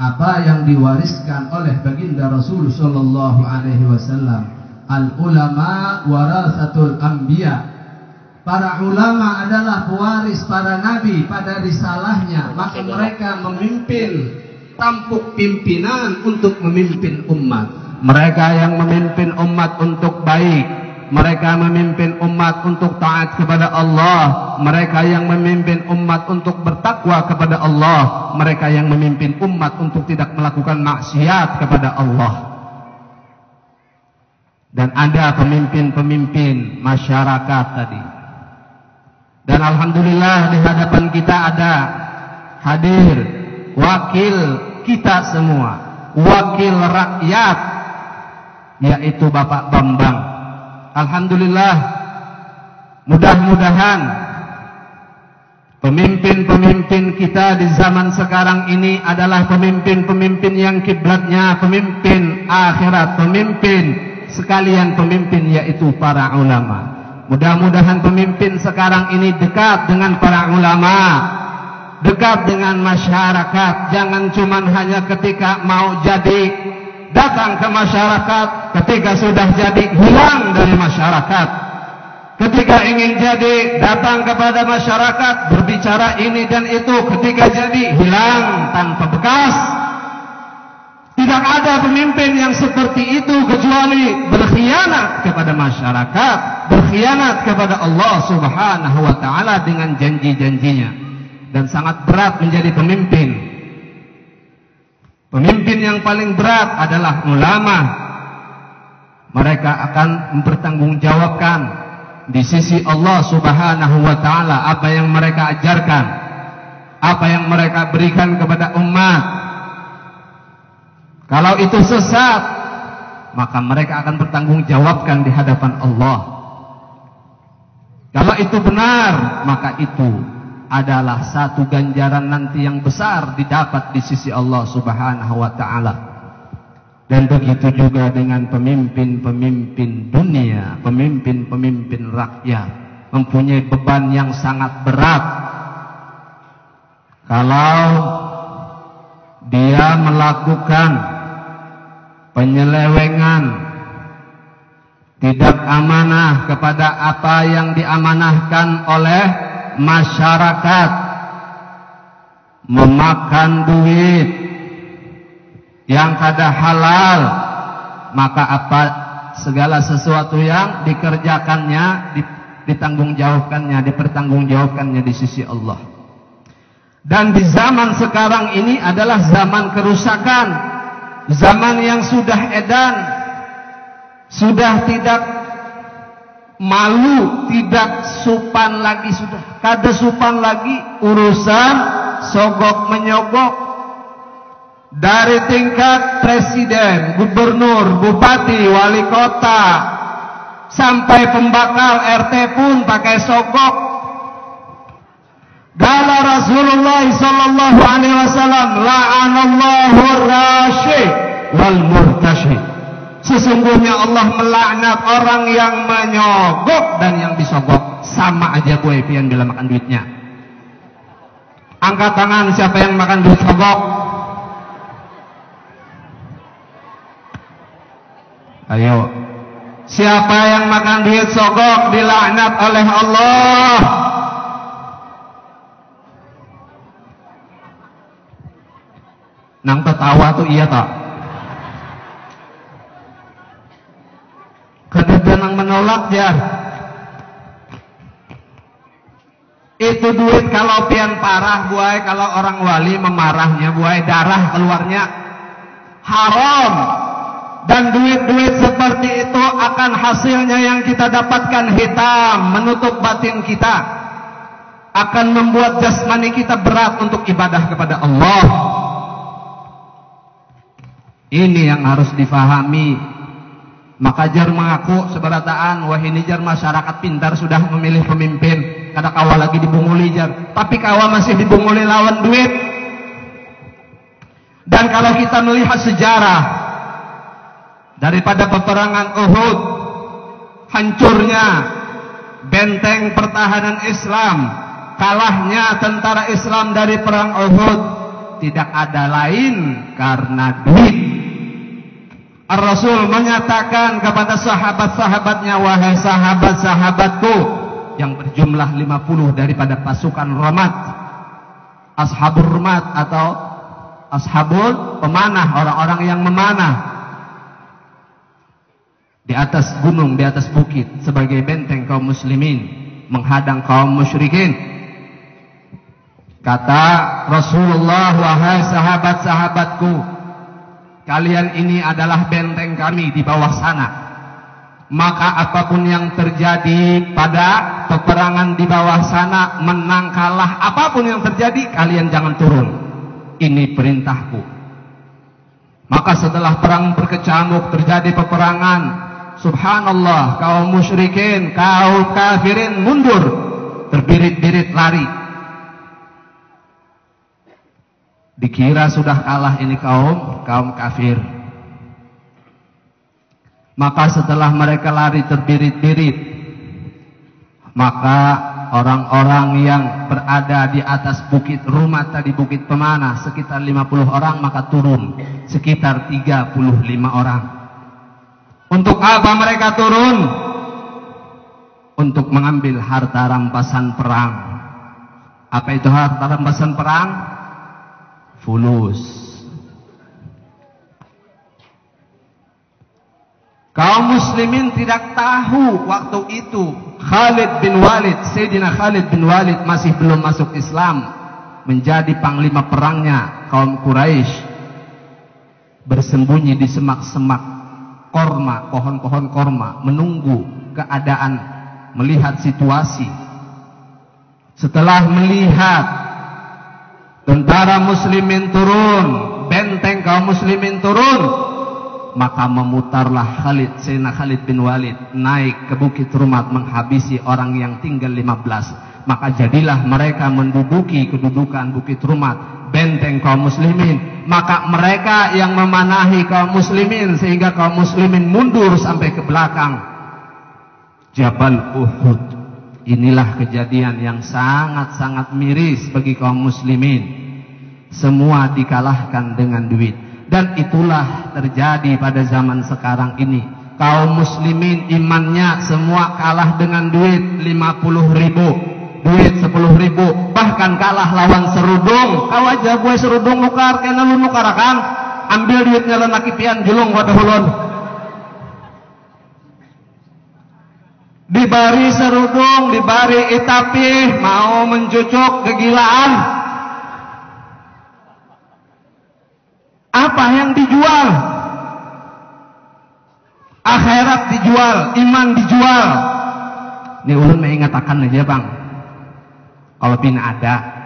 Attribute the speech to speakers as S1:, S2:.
S1: apa yang diwariskan oleh baginda Rasul sallallahu alaihi wasallam. Al ulama warasatul anbiya. Para ulama adalah pewaris para nabi pada risalahnya, maka mereka memimpin tampuk pimpinan untuk memimpin umat. Mereka yang memimpin umat untuk baik, mereka memimpin umat untuk taat kepada Allah, mereka yang memimpin umat untuk bertakwa kepada Allah, mereka yang memimpin umat untuk tidak melakukan maksiat kepada Allah. Dan ada pemimpin-pemimpin masyarakat tadi. Dan alhamdulillah di hadapan kita ada hadir wakil kita semua, wakil rakyat, yaitu Bapak Bambang. Alhamdulillah, mudah-mudahan pemimpin-pemimpin kita di zaman sekarang ini adalah pemimpin-pemimpin yang kiblatnya pemimpin akhirat, pemimpin sekalian pemimpin, yaitu para ulama. Mudah-mudahan pemimpin sekarang ini dekat dengan para ulama, dekat dengan masyarakat. Jangan cuma hanya ketika mau jadi datang ke masyarakat, ketika sudah jadi hilang dari masyarakat. Ketika ingin jadi datang kepada masyarakat, berbicara ini dan itu, ketika jadi hilang tanpa bekas. Tidak ada pemimpin yang seperti itu kecuali berkhianat kepada masyarakat, berkhianat kepada Allah Subhanahu wa taala dengan janji-janjinya. Dan sangat berat menjadi pemimpin. Pemimpin yang paling berat adalah ulama. Mereka akan mempertanggungjawabkan di sisi Allah Subhanahu wa taala apa yang mereka ajarkan, apa yang mereka berikan kepada umat. Kalau itu sesat, maka mereka akan bertanggungjawabkan di hadapan Allah. Kalau itu benar, maka itu adalah satu ganjaran nanti yang besar didapat di sisi Allah Subhanahu wa taala. Dan begitu juga dengan pemimpin-pemimpin dunia, pemimpin-pemimpin rakyat, mempunyai beban yang sangat berat. Kalau dia melakukan penyelewengan, tidak amanah kepada apa yang diamanahkan oleh masyarakat, memakan duit yang kada halal, maka apa segala sesuatu yang dikerjakannya, ditanggungjawabkannya, dipertanggungjawabkannya di sisi Allah. Dan di zaman sekarang ini adalah zaman kerusakan, zaman yang sudah edan, sudah tidak malu, tidak sopan lagi, sudah kada sopan lagi urusan sogok menyogok. Dari tingkat presiden, gubernur, bupati, wali kota, sampai pembakal RT pun pakai sogok. Qala Rasulullah sallallahu alaihi wasallam, la'anallahu ar-rashi wal murtashi. Sesungguhnya Allah melaknat orang yang menyogok dan yang disogok. Sama aja gue pian bila makan duitnya. Angkat tangan siapa yang makan duit sogok. Ayo. Siapa yang makan duit sogok dilaknat oleh Allah. Nang tertawa tuh iya tak? Kada nang menolak ya. Itu duit kalau pian parah buai, kalau orang wali memarahnya buai, darah keluarnya haram. Dan duit-duit seperti itu akan hasilnya yang kita dapatkan hitam, menutup batin kita, akan membuat jasmani kita berat untuk ibadah kepada Allah. Ini yang harus difahami. Maka jar mengaku seberataan, wah ini jar masyarakat pintar sudah memilih pemimpin. Kada kawa lagi dibunguli jar, tapi kawa masih dibunguli lawan duit. Dan kalau kita melihat sejarah daripada peperangan Uhud, hancurnya benteng pertahanan Islam, kalahnya tentara Islam dari perang Uhud, tidak ada lain karena duit. Ar-Rasul menyatakan kepada sahabat-sahabatnya, wahai sahabat-sahabatku yang berjumlah 50 daripada pasukan Romat, ashabul Romat atau ashabul pemanah, orang-orang yang memanah di atas gunung, di atas bukit sebagai benteng kaum muslimin menghadang kaum musyrikin. Kata Rasulullah, wahai sahabat-sahabatku, kalian ini adalah benteng kami di bawah sana. Maka apapun yang terjadi pada peperangan di bawah sana, menang kalah, apapun yang terjadi, kalian jangan turun. Ini perintahku. Maka setelah perang berkecamuk, terjadi peperangan, subhanallah, kaum musyrikin, kaum kafirin mundur, terbirit-birit lari. Dikira sudah kalah ini kaum kafir. Maka setelah mereka lari terbirit-birit, maka orang-orang yang berada di atas bukit rumah tadi, bukit pemanah, sekitar 50 orang, maka turun sekitar 35 orang. Untuk apa mereka turun? Untuk mengambil harta rampasan perang. Apa itu harta rampasan perang? Fulus. Kaum muslimin tidak tahu waktu itu Khalid bin Walid, Sayyidina Khalid bin Walid masih belum masuk Islam, menjadi panglima perangnya kaum Quraisy, bersembunyi di semak-semak korma, pohon-pohon korma, menunggu keadaan, melihat situasi. Setelah melihat tentara muslimin turun, benteng kaum muslimin turun, maka memutarlah Sayyidina Khalid bin Walid naik ke bukit Rumat menghabisi orang yang tinggal 15. Maka jadilah mereka menduduki kedudukan bukit Rumat, benteng kaum muslimin. Maka mereka yang memanahi kaum muslimin sehingga kaum muslimin mundur sampai ke belakang. Jabal Uhud. Inilah kejadian yang sangat-sangat miris bagi kaum muslimin. Semua dikalahkan dengan duit. Dan itulah terjadi pada zaman sekarang ini. Kaum muslimin imannya semua kalah dengan duit 50.000, duit 10.000, bahkan kalah lawan serudung. Kau aja gue serudung nukar, kena lu nukar kan? Ambil duitnya lo nakipian julung wadah hulun. Dibari serudung, dibari itapi, mau mencucuk kegilaan. Apa yang dijual? Akhirat dijual, iman dijual. Ini ulun mengatakan aja bang, kalau pina ada